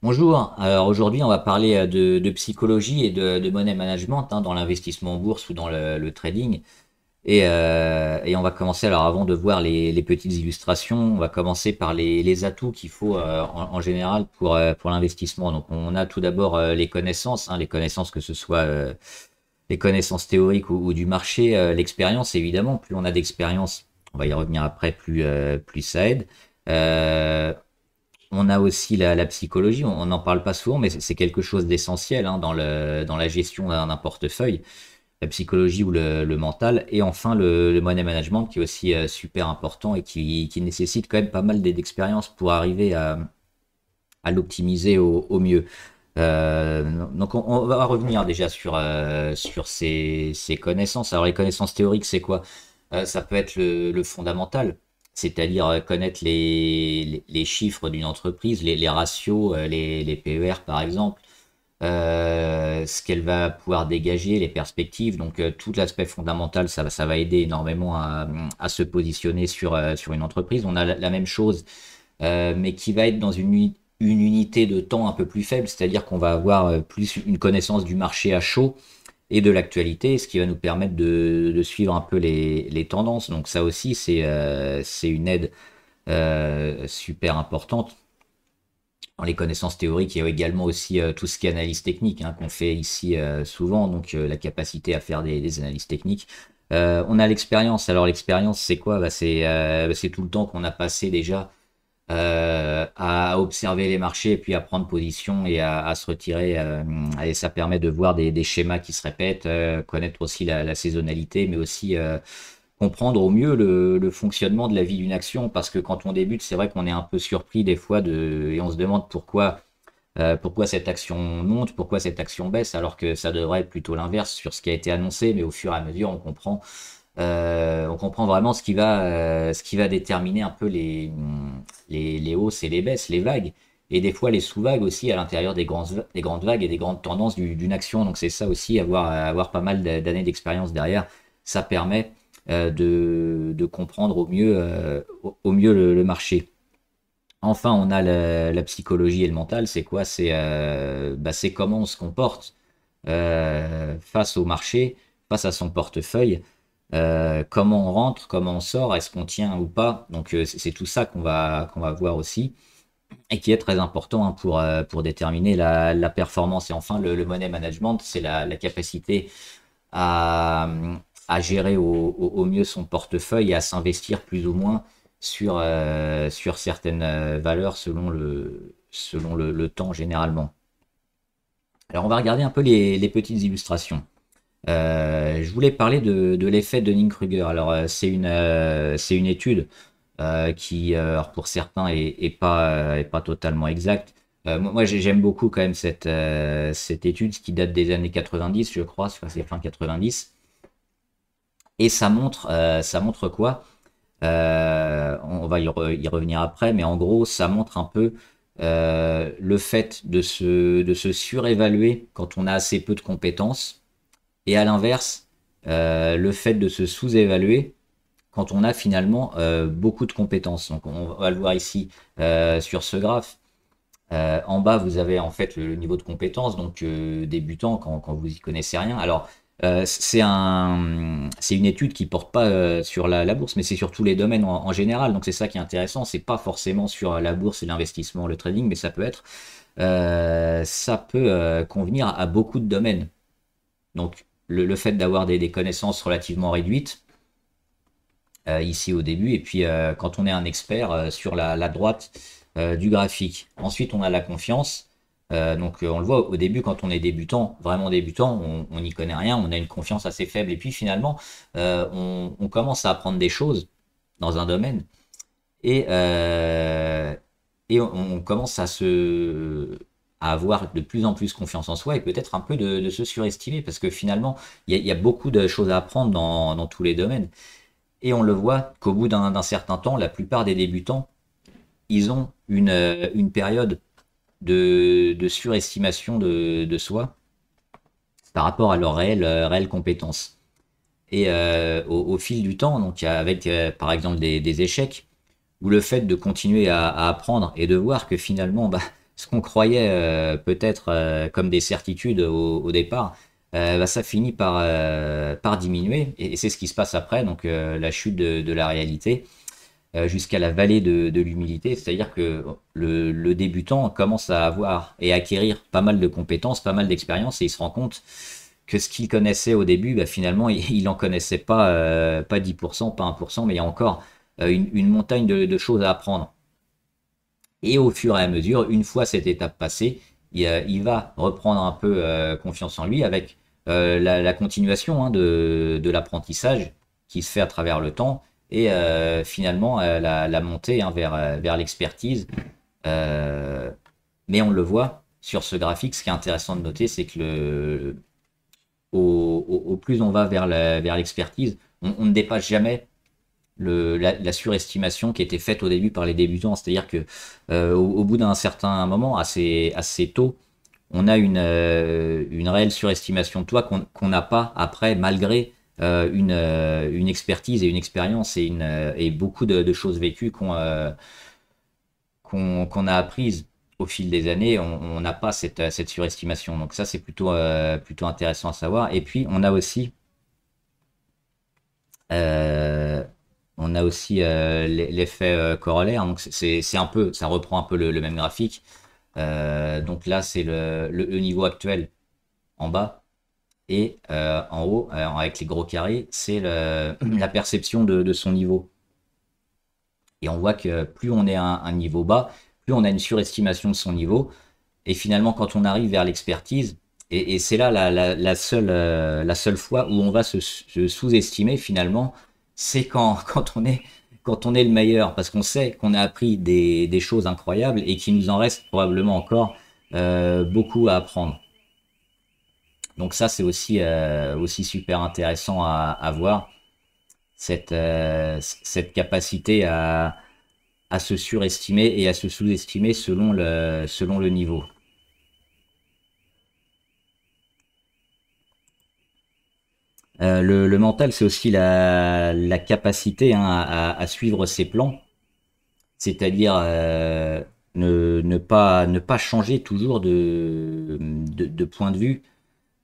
Bonjour, alors aujourd'hui on va parler de psychologie et de money management dans l'investissement en bourse ou dans le trading. Et on va commencer, alors avant de voir les petites illustrations, on va commencer par les atouts qu'il faut en général pour l'investissement. Donc on a tout d'abord les connaissances, les connaissances que ce soit les connaissances théoriques ou du marché, l'expérience évidemment. Plus on a d'expérience, on va y revenir après, plus ça aide. Euh, on a aussi la psychologie, on n'en parle pas souvent, mais c'est quelque chose d'essentiel dans la gestion d'un portefeuille, la psychologie ou le mental. Et enfin, le money management qui est aussi super important et qui nécessite quand même pas mal d'expérience pour arriver à l'optimiser au mieux. Donc on va revenir déjà sur ces connaissances. Alors les connaissances théoriques, c'est quoi? Ça peut être le fondamental, c'est-à-dire connaître les chiffres d'une entreprise, les ratios, les PER par exemple, ce qu'elle va pouvoir dégager, les perspectives. Donc tout l'aspect fondamental, ça va aider énormément à se positionner sur une entreprise. On a la même chose, mais qui va être dans une unité de temps un peu plus faible, c'est-à-dire qu'on va avoir plus une connaissance du marché à chaud et de l'actualité, ce qui va nous permettre de suivre un peu les tendances. Donc ça aussi, c'est une aide super importante. Dans les connaissances théoriques, il y a également aussi tout ce qui est analyse technique qu'on fait ici souvent, donc la capacité à faire des analyses techniques. On a l'expérience. Alors l'expérience, c'est quoi? C'est tout le temps qu'on a passé déjà à observer les marchés et puis à prendre position et à se retirer. Et ça permet de voir des schémas qui se répètent, connaître aussi la saisonnalité, mais aussi comprendre au mieux le fonctionnement de la vie d'une action. Parce que quand on débute, c'est vrai qu'on est un peu surpris des fois et on se demande pourquoi cette action monte, pourquoi cette action baisse, alors que ça devrait être plutôt l'inverse sur ce qui a été annoncé, mais au fur et à mesure, on comprend vraiment ce qui va déterminer un peu les hausses et les baisses, les vagues, et des fois les sous-vagues aussi à l'intérieur des grandes vagues et des grandes tendances d'une action. Donc c'est ça aussi, avoir pas mal d'années d'expérience derrière, ça permet de comprendre au mieux le marché. Enfin, on a la psychologie et le mental. C'est quoi? C'est comment on se comporte face au marché, face à son portefeuille, comment on rentre, comment on sort, est-ce qu'on tient ou pas. Donc c'est tout ça qu'on va voir aussi et qui est très important pour déterminer la performance. Et enfin, le money management, c'est la capacité à, à gérer au mieux son portefeuille et à s'investir plus ou moins sur certaines valeurs selon le temps généralement. Alors on va regarder un peu les petites illustrations. Je voulais parler de l'effet Dunning-Kruger. Alors c'est une étude qui, alors pour certains, est pas totalement exacte. Moi, j'aime beaucoup quand même cette étude qui date des années 90, je crois, c'est fin 90. Et ça montre quoi? On va y revenir après, mais en gros, ça montre un peu le fait de se surévaluer quand on a assez peu de compétences, et à l'inverse, le fait de se sous-évaluer quand on a finalement beaucoup de compétences. Donc on va le voir ici sur ce graphe. En bas, vous avez en fait le niveau de compétence, donc débutant quand vous y connaissez rien. Alors, c'est une étude qui porte pas sur la bourse, mais c'est sur tous les domaines en général. Donc c'est ça qui est intéressant. C'est pas forcément sur la bourse et l'investissement, le trading, mais ça peut convenir à beaucoup de domaines. Donc le fait d'avoir des connaissances relativement réduites ici au début, et puis quand on est un expert sur la droite du graphique. Ensuite, on a la confiance. Donc on le voit au début quand on est débutant, vraiment débutant, on n'y connaît rien, on a une confiance assez faible. Et puis finalement, on commence à apprendre des choses dans un domaine et, euh, et on commence à avoir de plus en plus confiance en soi et peut-être un peu de se surestimer parce que finalement, il y a beaucoup de choses à apprendre dans tous les domaines. Et on le voit qu'au bout d'un certain temps, la plupart des débutants, ils ont une période de surestimation de soi par rapport à leurs réelles compétences. Et au fil du temps, donc avec par exemple des échecs, ou le fait de continuer à apprendre et de voir que finalement, bah, ce qu'on croyait peut-être comme des certitudes au départ, bah, ça finit par diminuer. Et c'est ce qui se passe après, donc la chute de la réalité jusqu'à la vallée de l'humilité. C'est-à-dire que le débutant commence à avoir et acquérir pas mal de compétences, pas mal d'expérience, et il se rend compte que ce qu'il connaissait au début, bah, finalement, il n'en connaissait pas 10%, pas 1%, mais il y a encore une montagne de choses à apprendre. Et au fur et à mesure, une fois cette étape passée, il va reprendre un peu confiance en lui avec la continuation hein, de l'apprentissage qui se fait à travers le temps et finalement la montée hein, vers l'expertise. Euh, mais on le voit sur ce graphique, ce qui est intéressant de noter, c'est que au plus on va vers l'expertise, on ne dépasse jamais la surestimation qui était faite au début par les débutants. C'est-à-dire que au bout d'un certain moment, assez tôt, on a une réelle surestimation de toi qu'on n'a pas après, malgré une expertise et une expérience et beaucoup de choses vécues qu'on a apprises au fil des années. On n'a pas cette surestimation. Donc ça, c'est plutôt intéressant à savoir. Et puis, euh, on a aussi l'effet corollaire. Donc c'est un peu, ça reprend un peu le même graphique. Donc là, c'est le niveau actuel en bas. Et en haut, avec les gros carrés, c'est la perception de son niveau. Et on voit que plus on est à un niveau bas, plus on a une surestimation de son niveau. Et finalement, quand on arrive vers l'expertise, et c'est là la seule fois où on va se sous-estimer finalement, c'est quand on est le meilleur, parce qu'on sait qu'on a appris des choses incroyables et qu'il nous en reste probablement encore beaucoup à apprendre. Donc ça, c'est aussi super intéressant à voir, cette capacité à se surestimer et à se sous-estimer selon le niveau. Le mental, c'est aussi la capacité hein, à suivre ses plans, c'est-à-dire ne pas changer toujours de point de vue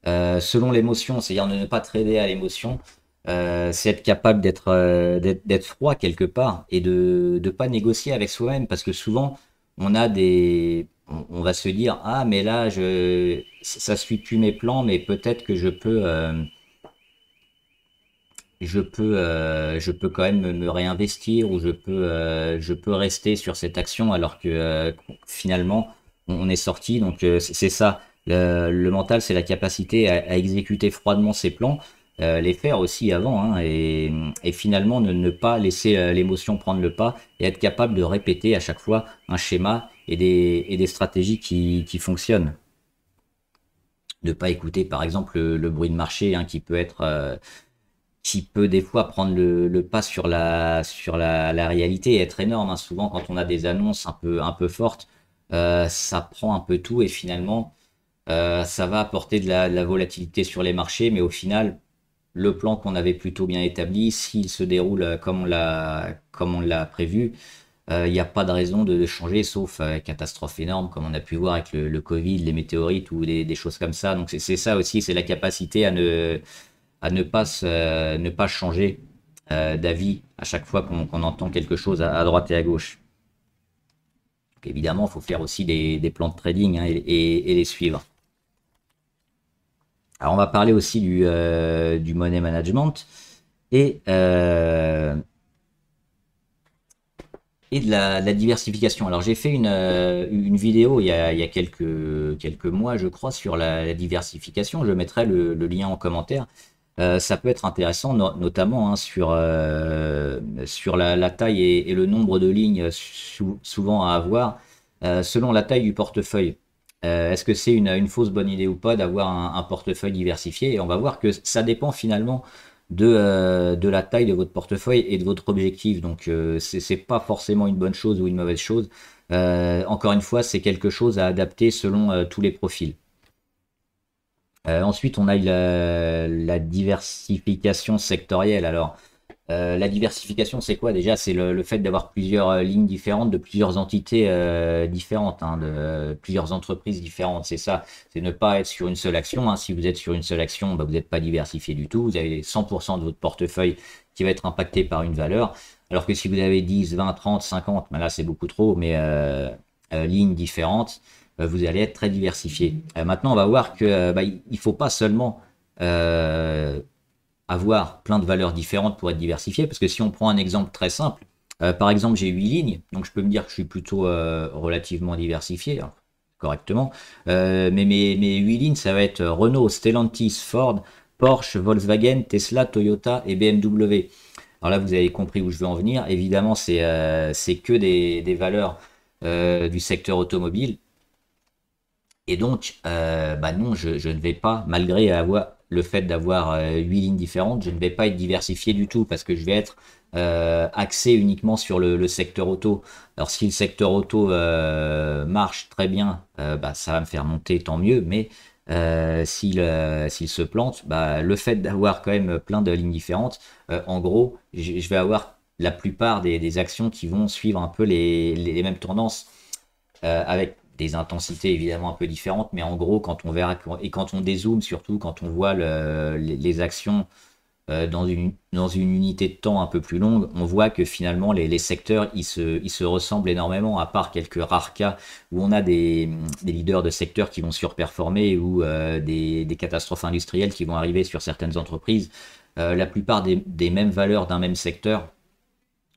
selon l'émotion, c'est-à-dire ne pas trader à l'émotion, c'est être capable d'être froid quelque part et de pas négocier avec soi-même, parce que souvent on va se dire ah mais là ça suit plus mes plans, mais peut-être que je peux quand même me réinvestir ou je peux rester sur cette action alors que finalement on est sorti. Donc c'est ça. Le mental, c'est la capacité à exécuter froidement ses plans, les faire aussi avant, hein, et finalement ne pas laisser l'émotion prendre le pas et être capable de répéter à chaque fois un schéma et des stratégies qui fonctionnent. De pas écouter par exemple le bruit de marché hein, qui peut des fois prendre le pas sur la réalité et être énorme, hein. Souvent, quand on a des annonces un peu fortes, ça prend un peu tout et finalement, ça va apporter de la volatilité sur les marchés, mais au final, le plan qu'on avait plutôt bien établi, s'il se déroule comme on l'a prévu, il n'y a pas de raison de changer, sauf catastrophe énorme, comme on a pu voir avec le Covid, les météorites ou des choses comme ça. Donc c'est ça aussi, c'est la capacité à ne pas changer d'avis à chaque fois qu'on entend quelque chose à droite et à gauche. Donc, évidemment, il faut faire aussi des plans de trading hein, et les suivre. Alors, on va parler aussi du money management et, euh, et de la diversification. Alors, j'ai fait une vidéo il y a quelques mois, je crois, sur la diversification. Je mettrai le lien en commentaire. Ça peut être intéressant, notamment hein, sur la taille et le nombre de lignes souvent à avoir, selon la taille du portefeuille. Est-ce que c'est une fausse bonne idée ou pas d'avoir un portefeuille diversifié? Et on va voir que ça dépend finalement de la taille de votre portefeuille et de votre objectif. Donc, c'est pas forcément une bonne chose ou une mauvaise chose. Encore une fois, c'est quelque chose à adapter selon tous les profils. Ensuite, on a la diversification sectorielle. Alors, La diversification, c'est quoi déjà? C'est le fait d'avoir plusieurs lignes différentes, de plusieurs entités différentes, hein, de plusieurs entreprises différentes. C'est ça, c'est ne pas être sur une seule action, hein. Si vous êtes sur une seule action, bah, vous n'êtes pas diversifié du tout. Vous avez 100% de votre portefeuille qui va être impacté par une valeur. Alors que si vous avez 10, 20, 30, 50, bah là c'est beaucoup trop, mais lignes différentes, vous allez être très diversifié. Maintenant, on va voir que bah, il faut pas seulement euh, avoir plein de valeurs différentes pour être diversifié, parce que si on prend un exemple très simple, par exemple j'ai 8 lignes, donc je peux me dire que je suis plutôt relativement diversifié, hein, correctement, mais mes 8 lignes, ça va être Renault, Stellantis, Ford, Porsche, Volkswagen, Tesla, Toyota et BMW. Alors là, vous avez compris où je veux en venir. Évidemment, c'est que des valeurs du secteur automobile. Et donc, bah non, je ne vais pas, malgré avoir le fait d'avoir 8 lignes différentes, je ne vais pas être diversifié du tout parce que je vais être axé uniquement sur le secteur auto. Alors, si le secteur auto marche très bien, bah, ça va me faire monter, tant mieux, mais s'il se plante, bah, le fait d'avoir quand même plein de lignes différentes, en gros, je vais avoir la plupart des actions qui vont suivre un peu les mêmes tendances avec des intensités évidemment un peu différentes, mais en gros, quand on verra, et quand on dézoome, surtout quand on voit les actions dans une unité de temps un peu plus longue, on voit que finalement les secteurs, ils se ressemblent énormément, à part quelques rares cas où on a des leaders de secteurs qui vont surperformer ou des catastrophes industrielles qui vont arriver sur certaines entreprises. La plupart des mêmes valeurs d'un même secteur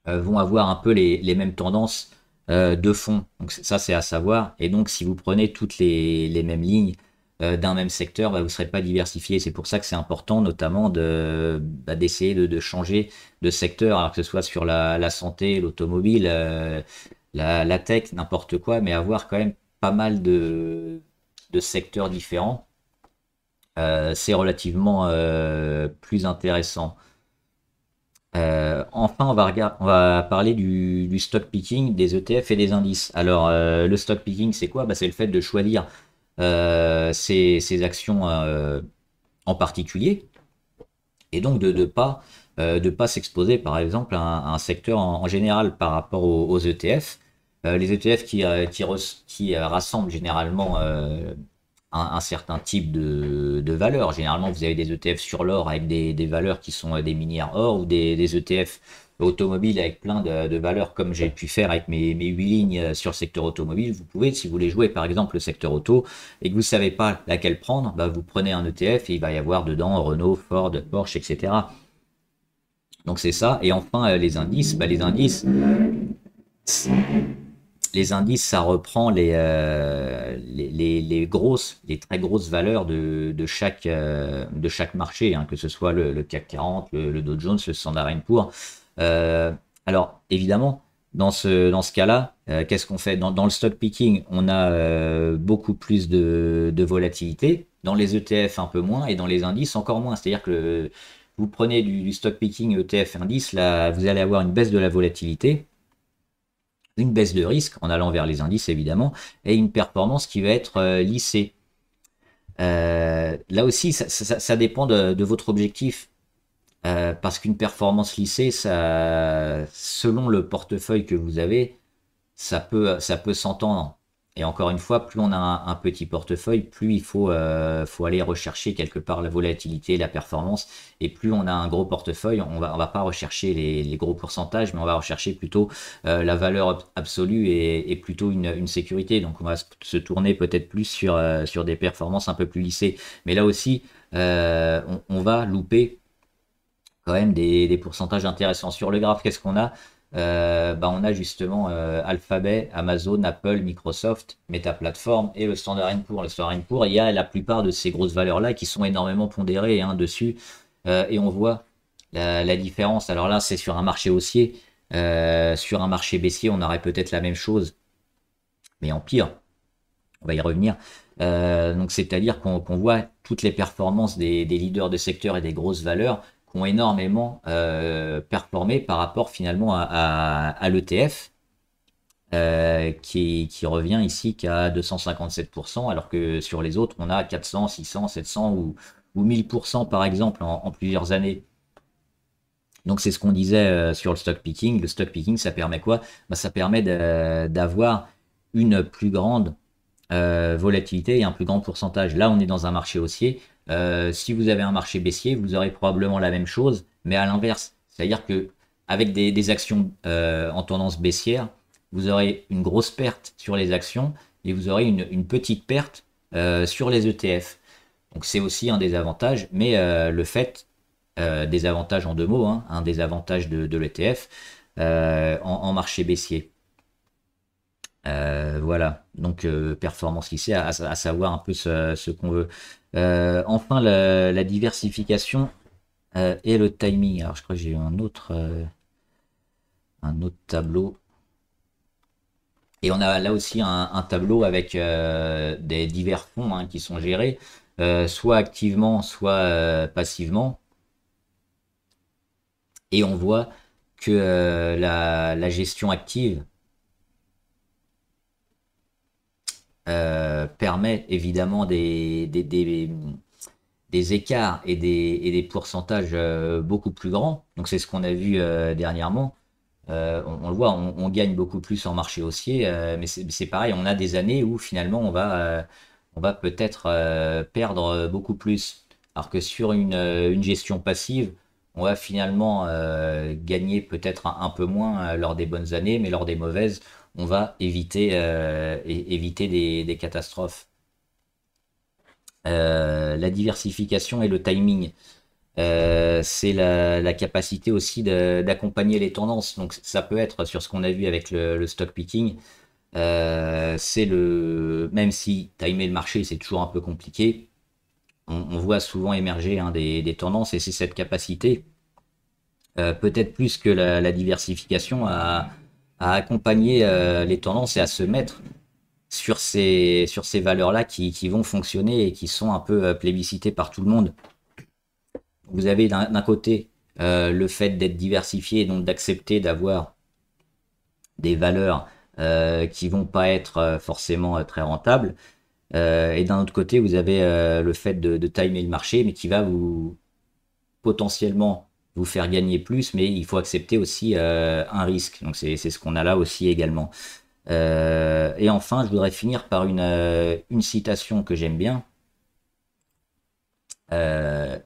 vont avoir un peu les mêmes tendances de fond. Donc ça, c'est à savoir. Et donc, si vous prenez toutes les mêmes lignes d'un même secteur, bah, vous ne serez pas diversifié. C'est pour ça que c'est important, notamment, bah, d'essayer de changer de secteur, alors que ce soit sur la santé, l'automobile, la tech, n'importe quoi, mais avoir quand même pas mal de secteurs différents. C'est relativement plus intéressant. Enfin, on va parler du stock picking, des ETF et des indices. Alors, le stock picking, c'est quoi? Bah, c'est le fait de choisir ces actions en particulier et donc de pas s'exposer, par exemple, à un secteur en général par rapport aux ETF. Les ETF qui rassemblent généralement un certain type de valeur. Généralement, vous avez des ETF sur l'or avec des valeurs qui sont des minières or ou des ETF automobiles avec plein de valeurs comme j'ai pu faire avec mes 8 lignes sur le secteur automobile. Vous pouvez, si vous voulez jouer par exemple le secteur auto et que vous ne savez pas laquelle prendre, bah, vous prenez un ETF et il va y avoir dedans Renault, Ford, Porsche, etc. Donc c'est ça. Et enfin, les indices, bah, les indices, ça reprend les grosses, les très grosses valeurs de chaque marché, hein, que ce soit le CAC 40, le Dow Jones, le Standard Poor's. Alors, évidemment, dans ce cas-là, qu'est-ce qu'on fait? Dans le stock picking, on a beaucoup plus de volatilité. Dans les ETF, un peu moins. Et dans les indices, encore moins. C'est-à-dire que vous prenez du stock picking ETF indice, là, vous allez avoir une baisse de la volatilité, une baisse de risque en allant vers les indices évidemment, et une performance qui va être lissée. Là aussi, ça dépend de votre objectif, parce qu'une performance lissée, selon le portefeuille que vous avez, ça peut s'entendre. Et encore une fois, plus on a un petit portefeuille, plus faut aller rechercher quelque part la volatilité, la performance. Et plus on a un gros portefeuille, on va pas rechercher les gros pourcentages, mais on va rechercher plutôt la valeur absolue et plutôt une sécurité. Donc on va se tourner peut-être plus sur des performances un peu plus lissées. Mais là aussi, on va louper quand même des pourcentages intéressants. Sur le graphe, qu'est-ce qu'on a? Bah, on a justement Alphabet, Amazon, Apple, Microsoft, Meta Platform et le Standard Poor's. Le Standard Poor's, il y a la plupart de ces grosses valeurs-là qui sont énormément pondérées hein, dessus. Et on voit la différence. Alors là, c'est sur un marché haussier. Sur un marché baissier, on aurait peut-être la même chose, mais en pire. On va y revenir. Donc c'est-à-dire qu'on voit toutes les performances des leaders de secteur et des grosses valeurs qui ont énormément performé par rapport finalement à l'ETF qui revient ici qu'à 257%, alors que sur les autres, on a 400, 600, 700 ou 1000% par exemple en plusieurs années. Donc c'est ce qu'on disait sur le stock picking. Le stock picking, ça permet quoi? Bah, ça permet d'avoir une plus grande volatilité et un plus grand pourcentage. Là, on est dans un marché haussier. Si vous avez un marché baissier, vous aurez probablement la même chose, mais à l'inverse. C'est-à-dire que avec des actions en tendance baissière, vous aurez une grosse perte sur les actions et vous aurez une petite perte sur les ETF. Donc c'est aussi un des avantages, mais le fait, des avantages en deux mots, hein, un des avantages de l'ETF en marché baissier. Voilà, donc performance lissée, à savoir un peu ce qu'on veut. Enfin, la diversification et le timing. Alors je crois que j'ai eu un autre tableau. Et on a là aussi un tableau avec des divers fonds hein, qui sont gérés, soit activement, soit passivement. Et on voit que la gestion active permet évidemment des écarts et des pourcentages beaucoup plus grands. Donc c'est ce qu'on a vu dernièrement. On le voit, on gagne beaucoup plus en marché haussier, mais c'est pareil, on a des années où finalement on va peut-être perdre beaucoup plus. Alors que sur une gestion passive, on va finalement gagner peut-être un peu moins lors des bonnes années, mais lors des mauvaises, on va éviter des catastrophes. La diversification et le timing. C'est la capacité aussi d'accompagner les tendances. Donc ça peut être sur ce qu'on a vu avec le stock picking. C'est même si timer le marché c'est toujours un peu compliqué, on voit souvent émerger hein, des tendances et c'est cette capacité, peut-être plus que la diversification, à accompagner les tendances et à se mettre sur ces valeurs-là qui vont fonctionner et qui sont un peu plébiscitées par tout le monde. Vous avez d'un côté le fait d'être diversifié et donc d'accepter d'avoir des valeurs qui vont pas être forcément très rentables. Et d'un autre côté, vous avez le fait de timer le marché, mais qui va vous potentiellement vous faire gagner plus, mais il faut accepter aussi un risque. Donc c'est ce qu'on a là aussi également. Et enfin, je voudrais finir par une citation que j'aime bien. Euh,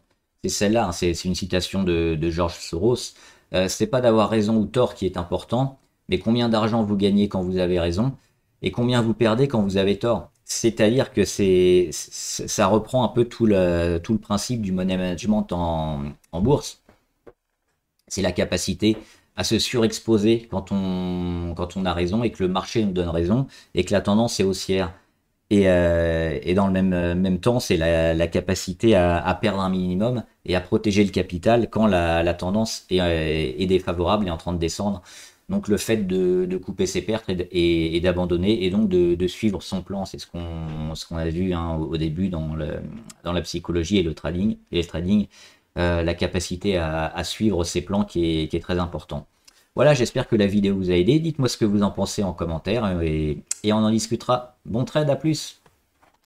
c'est celle-là, hein, c'est une citation de George Soros. C'est pas d'avoir raison ou tort qui est important, mais combien d'argent vous gagnez quand vous avez raison et combien vous perdez quand vous avez tort. C'est-à-dire que ça reprend un peu tout le principe du money management en bourse. C'est la capacité à se surexposer quand on a raison et que le marché nous donne raison et que la tendance est haussière. Et dans le même temps, c'est la capacité à perdre un minimum et à protéger le capital quand la tendance est défavorable et en train de descendre. Donc le fait de couper ses pertes et d'abandonner et donc de suivre son plan, c'est ce qu'on a vu hein, au début dans la psychologie et le trading, la capacité à suivre ses plans qui est très important. Voilà, j'espère que la vidéo vous a aidé. Dites-moi ce que vous en pensez en commentaire et on en discutera. Bon trade, à plus!